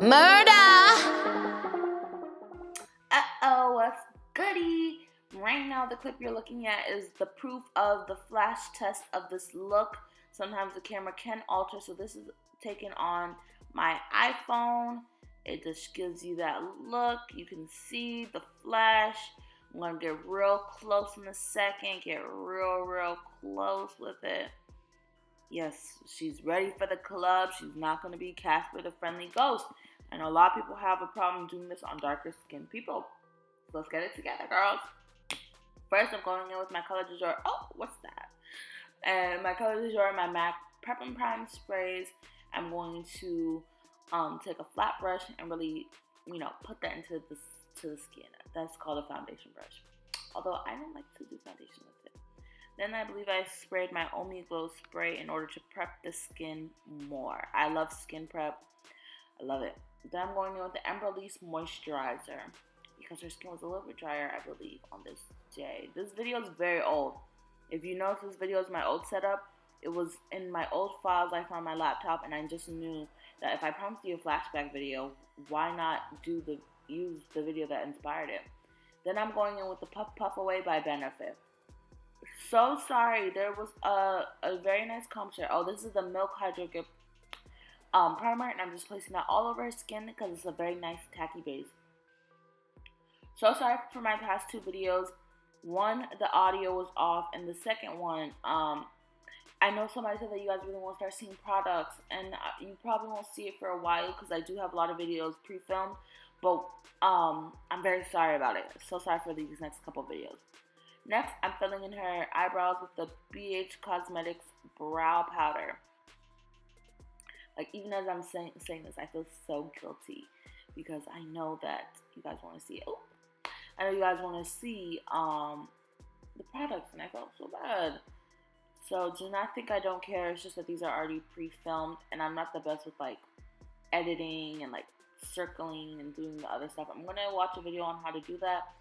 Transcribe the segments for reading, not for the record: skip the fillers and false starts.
Murder! Uh-oh, what's goody? Right now, the clip you're looking at is the proof of the flash test of this look. Sometimes the camera can alter, so this is taken on my iPhone. It just gives you that look. You can see the flash. I'm going to get real close in a second. Get real close with it. Yes, she's ready for the club. She's not going to be Casper the Friendly Ghost. I know a lot of people have a problem doing this on darker skinned people. So let's get it together, girls. First, I'm going in with my ColourDujour. Oh, what's that? And my ColourDujour, my MAC Prep and Prime sprays. I'm going to take a flat brush and really, put that into the skin. That's called a foundation brush. Although I don't like to do foundation with it. Then I believe I sprayed my Omglo spray in order to prep the skin more. I love skin prep. I love it. Then I'm going in with the Embryolisse Moisturizer because her skin was a little bit drier, I believe, on this day. This video is very old. If you notice, this video is my old setup. It was in my old files I found on my laptop, and I just knew that if I promised you a flashback video, why not use the video that inspired it? Then I'm going in with the Puff Puff Away by Benefit. So sorry, there was a very nice contour. Oh, this is the Milk Hydrogrip primer, and I'm just placing that all over her skin because it's a very nice tacky base. So sorry for my past two videos. One, the audio was off, and the second one, I know somebody said that you guys really want to start seeing products, and you probably won't see it for a while because I do have a lot of videos pre-filmed, but I'm very sorry about it. So sorry for these next couple videos. Next, I'm filling in her eyebrows with the BH Cosmetics Brow Powder. Like, even as I'm saying this, I feel so guilty because I know that you guys want to see it. Oh, I know you guys want to see the products, and I felt so bad. So do not think I don't care. It's just that these are already pre-filmed, and I'm not the best with like editing and like circling and doing the other stuff. I'm gonna watch a video on how to do that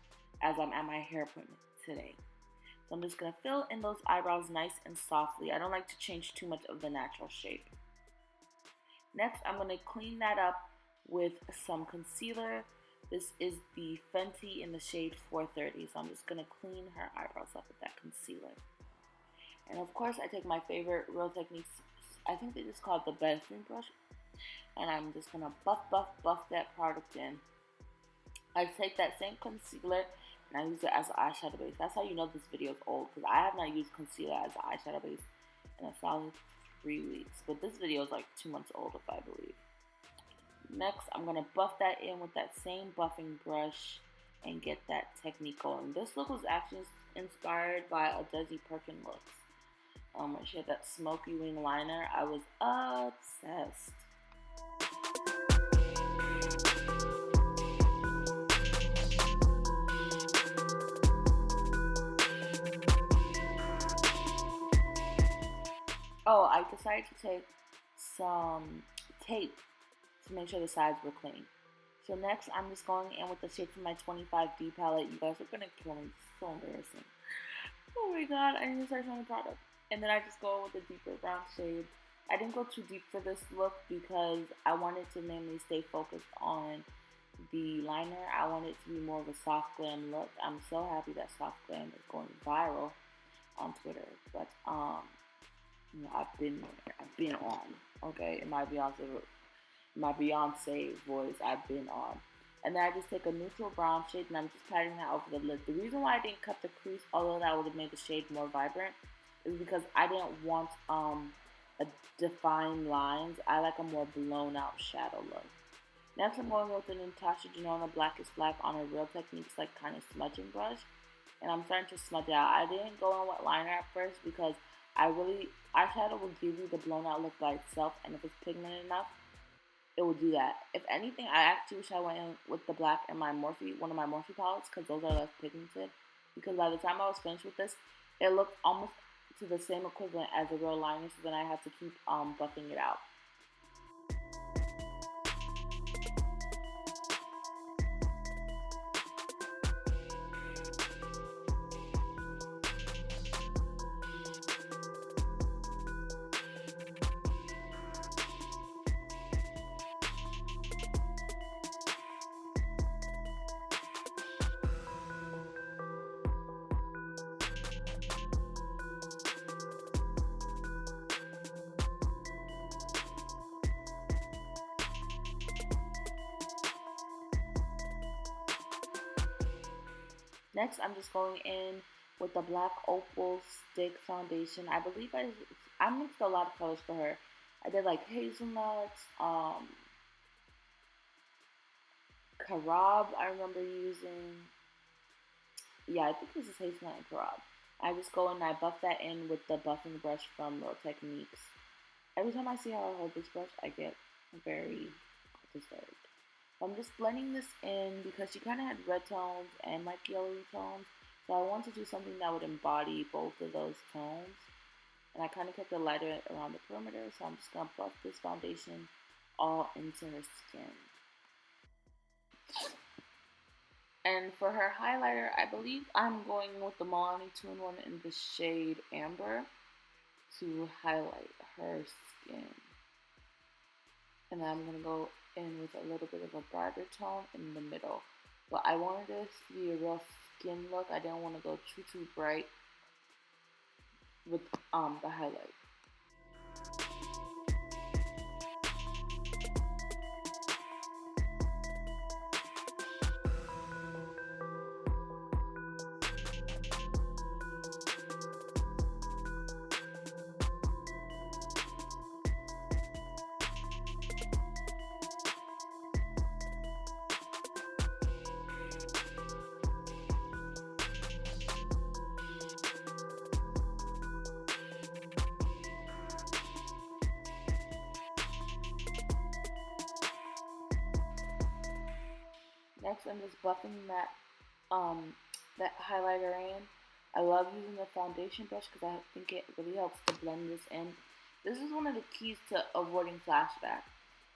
as I'm at my hair appointment today. So I'm just gonna fill in those eyebrows nice and softly. I don't like to change too much of the natural shape. Next, I'm gonna clean that up with some concealer. This is the Fenty in the shade 430. So I'm just gonna clean her eyebrows up with that concealer. And of course, I take my favorite Real Techniques, I think they just call it the bedroom brush. And I'm just gonna buff that product in. I take that same concealer and I use it as an eyeshadow base. That's how you know this video is old, because I have not used concealer as an eyeshadow base in a solid 3 weeks. But this video is like 2 months old, if I believe. Next, I'm gonna buff that in with that same buffing brush and get that technique going. This look was actually inspired by a Desi Perkin look. When she had that smoky wing liner, I was obsessed. Oh, I decided to take some tape to make sure the sides were clean. So next, I'm just going in with the shade from my 25D palette. You guys are gonna kill me. It's so embarrassing. Oh my god, I need to start showing the product. And then I just go with a deeper brown shade. I didn't go too deep for this look because I wanted to mainly stay focused on the liner. I wanted it to be more of a soft glam look. I'm so happy that soft glam is going viral on Twitter. But I've been on. Okay, in my Beyonce voice, I've been on. And then I just take a neutral brown shade and I'm just patting that over the lid. The reason why I didn't cut the crease, although that would have made the shade more vibrant, is because I didn't want a defined lines. I like a more blown out shadow look. Next, I'm going with the Natasha Denona Blackest Black on a Real Techniques like kind of smudging brush, and I'm starting to smudge it out. I didn't go in with liner at first because eyeshadow will give you the blown out look by itself, and if it's pigmented enough, it will do that. If anything, I actually wish I went in with the black in my Morphe, one of my Morphe palettes, because those are less pigmented. Because by the time I was finished with this, it looked almost to the same equivalent as a real liner, so then I had to keep buffing it out. Next, I'm just going in with the black opal stick foundation. I believe I mixed a lot of colors for her. I did like hazelnuts, CAROB I remember using. Yeah, I think this is hazelnut and CAROB. I just go and I buff that in with the buffing brush from Real Techniques. Every time I see how I hold this brush, I get very disturbed. I'm just blending this in because she kind of had red tones and like yellowy tones. So I want to do something that would embody both of those tones. And I kind of kept the lighter around the perimeter. So I'm just going to buff this foundation all into her skin. And for her highlighter, I believe I'm going with the Milani 2-in-1 in the shade Amber to highlight her skin. And then I'm going to go in with a little bit of a brighter tone in the middle. But I wanted this to be a real skin look. I didn't want to go too bright with the highlight. Next, I'm just buffing that highlighter in. I love using the foundation brush because I think it really helps to blend this in. This is one of the keys to avoiding flashback.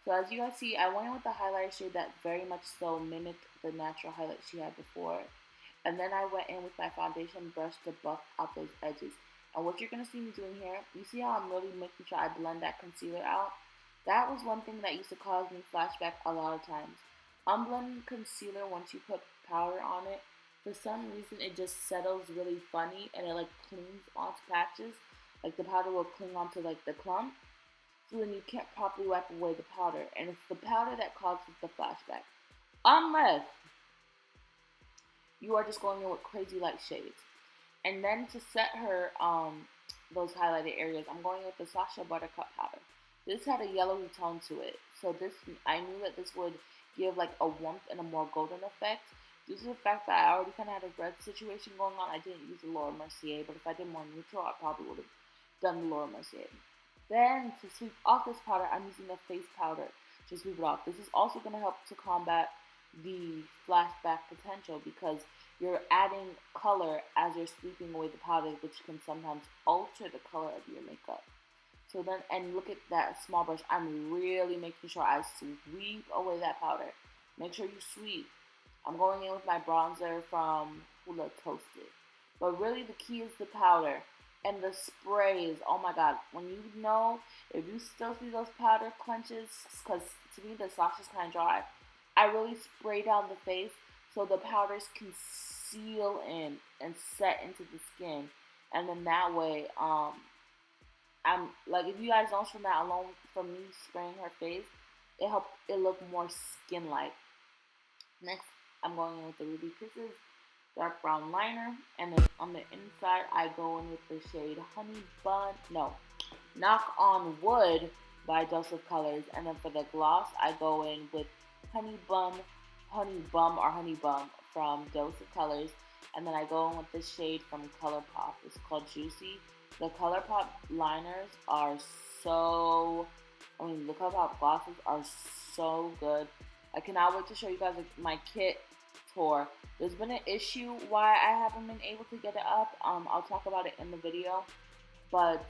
So as you guys see, I went in with the highlighter shade that very much so mimicked the natural highlight she had before. And then I went in with my foundation brush to buff out those edges. And what you're going to see me doing here, you see how I'm really making sure I blend that concealer out? That was one thing that used to cause me flashback a lot of times. Unblending concealer, once you put powder on it, for some reason it just settles really funny and it like clings onto patches. Like the powder will cling onto like the clump. So then you can't properly wipe away the powder. And it's the powder that causes the flashback. Unless you are just going in with crazy light shades. And then to set her those highlighted areas, I'm going with the Sacha Buttercup powder. This had a yellowy tone to it. So I knew that this would give like a warmth and a more golden effect. Due to the fact that I already kind of had a red situation going on, I didn't use the Laura Mercier, but if I did more neutral, I probably would have done the Laura Mercier. Then to sweep off this powder, I'm using the face powder to sweep it off. This is also going to help to combat the flashback potential because you're adding color as you're sweeping away the powder, which can sometimes alter the color of your makeup. So then, and look at that small brush. I'm really making sure I sweep away that powder. Make sure you sweep. I'm going in with my bronzer from Hoola Toasted. But really the key is the powder and the sprays. Oh my god. When you know, if you still see those powder clenches, because to me the sauce is kind of dry, I really spray down the face so the powders can seal in and set into the skin. And then that way, I'm like, if you guys don't from that alone, from me spraying her face, it helped it look more skin-like. Next, I'm going in with the Ruby Kisses dark brown liner, and then on the inside, I go in with the shade Knock on Wood by Dose of Colors, and then for the gloss, I go in with Honey Bum from Dose of Colors, and then I go in with the shade from Colourpop. It's called Juicy. The Colourpop liners are the Colourpop glosses are so good. I cannot wait to show you guys my kit tour. There's been an issue why I haven't been able to get it up. I'll talk about it in the video. But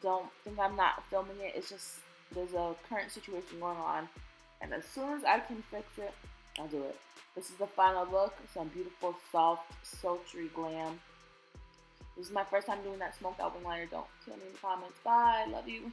don't think I'm not filming it. It's just there's a current situation going on. And as soon as I can fix it, I'll do it. This is the final look. Some beautiful, soft, sultry glam. This is my first time doing that smoked out wing liner. Don't kill me in the comments. Bye. Love you.